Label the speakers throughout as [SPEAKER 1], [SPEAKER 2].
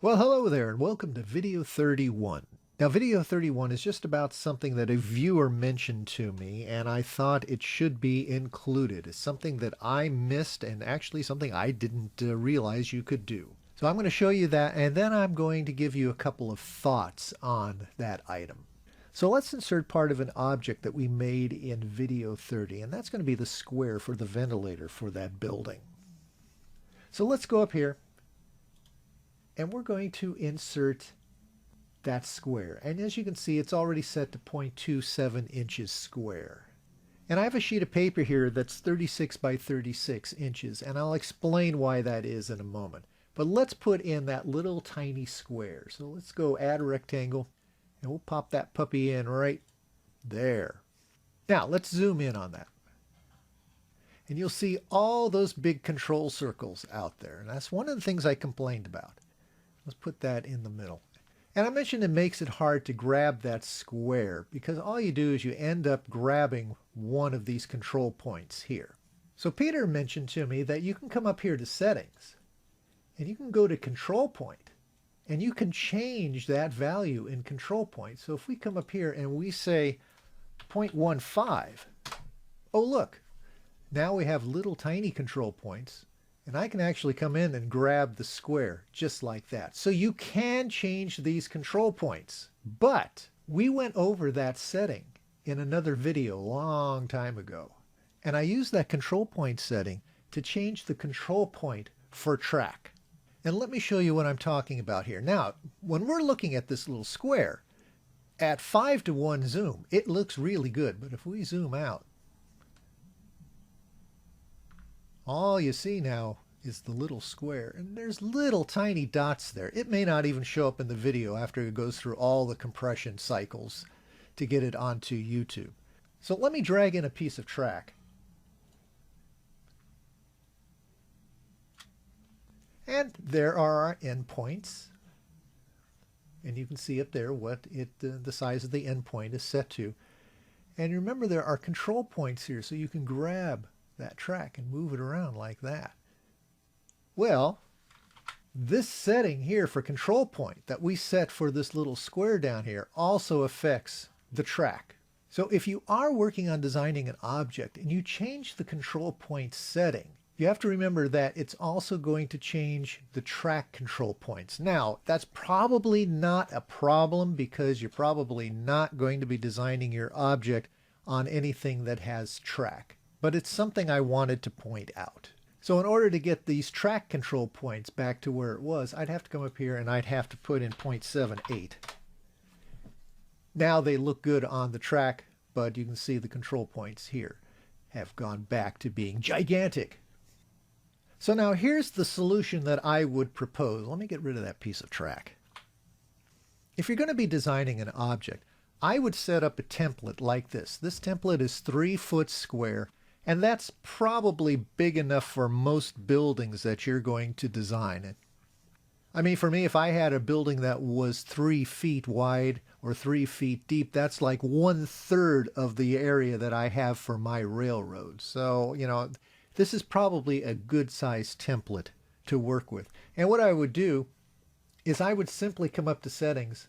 [SPEAKER 1] Well, hello there, and welcome to video 31. Now, video 31 is just about something that a viewer mentioned to me, and I thought it should be included. It's something that I missed, and actually something I didn't realize you could do. So I'm going to show you that, and then I'm going to give you a couple of thoughts on that item. So let's insert part of an object that we made in video 30, and that's going to be the square for the ventilator for that building. So let's go up here. And we're going to insert that square. And as you can see, it's already set to 0.27 inches square. And I have a sheet of paper here that's 36 by 36 inches, and I'll explain why that is in a moment. But let's put in that little tiny square. So let's go add a rectangle, and we'll pop that puppy in right there. Now, let's zoom in on that. And you'll see all those big control circles out there. And that's one of the things I complained about. Let's put that in the middle. And I mentioned it makes it hard to grab that square because all you do is you end up grabbing one of these control points here. So Peter mentioned to me that you can come up here to settings and you can go to control point and you can change that value in control point. So if we come up here and we say 0.15, oh look, now we have little tiny control points. And I can actually come in and grab the square just like that. So you can change these control points. But we went over that setting in another video a long time ago. And I used that control point setting to change the control point for track. And let me show you what I'm talking about here. Now, when we're looking at this little square, at 5:1 zoom, it looks really good. But if we zoom out, all you see now is the little square, and there's little tiny dots there. It may not even show up in the video after it goes through all the compression cycles to get it onto YouTube. So let me drag in a piece of track. And there are our endpoints. And you can see up there what the size of the endpoint is set to. And remember, there are control points here, so you can grab that track and move it around like that. Well, this setting here for control point that we set for this little square down here also affects the track. So if you are working on designing an object and you change the control point setting, you have to remember that it's also going to change the track control points. Now, that's probably not a problem because you're probably not going to be designing your object on anything that has track. But it's something I wanted to point out. So in order to get these track control points back to where it was, I'd have to come up here and I'd have to put in 0.78. Now they look good on the track, but you can see the control points here have gone back to being gigantic. So now here's the solution that I would propose. Let me get rid of that piece of track. If you're going to be designing an object, I would set up a template like this. This template is 3 foot square. And that's probably big enough for most buildings that you're going to design. I mean, for me, if I had a building that was 3 feet wide or 3 feet deep, that's like 1/3 of the area that I have for my railroad. So, you know, this is probably a good size template to work with. And what I would do is I would simply come up to settings.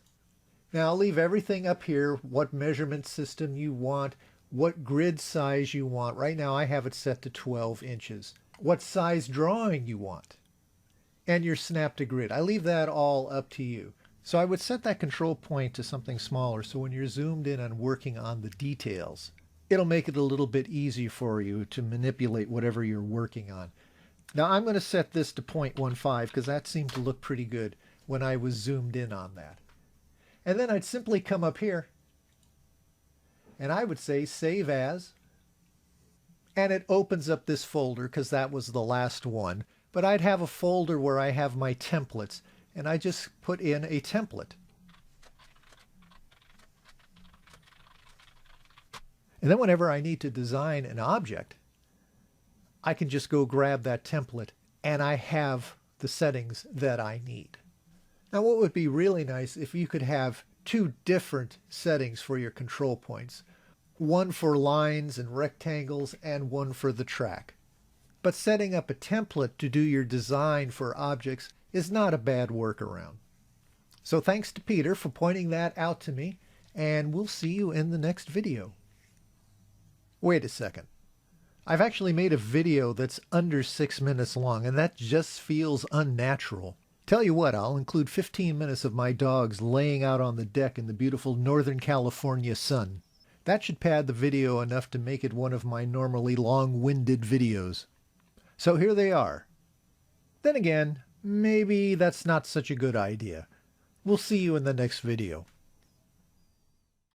[SPEAKER 1] Now, I'll leave everything up here, what measurement system you want, what grid size you want. Right now I have it set to 12 inches. What size drawing you want. And your snap to grid. I leave that all up to you. So I would set that control point to something smaller so when you're zoomed in and working on the details, it'll make it a little bit easier for you to manipulate whatever you're working on. Now I'm going to set this to 0.15 because that seemed to look pretty good when I was zoomed in on that. And then I'd simply come up here and I would say save as, and it opens up this folder because that was the last one. But I'd have a folder where I have my templates, and I just put in a template. And then whenever I need to design an object, I can just go grab that template, and I have the settings that I need. Now, what would be really nice if you could have 2 different settings for your control points. One for lines and rectangles and one for the track. But setting up a template to do your design for objects is not a bad workaround. So thanks to Peter for pointing that out to me, and we'll see you in the next video. Wait a second. I've actually made a video that's under 6 minutes long, and that just feels unnatural. Tell you what, I'll include 15 minutes of my dogs laying out on the deck in the beautiful Northern California sun. That should pad the video enough to make it one of my normally long-winded videos. So here they are. Then again, maybe that's not such a good idea. We'll see you in the next video.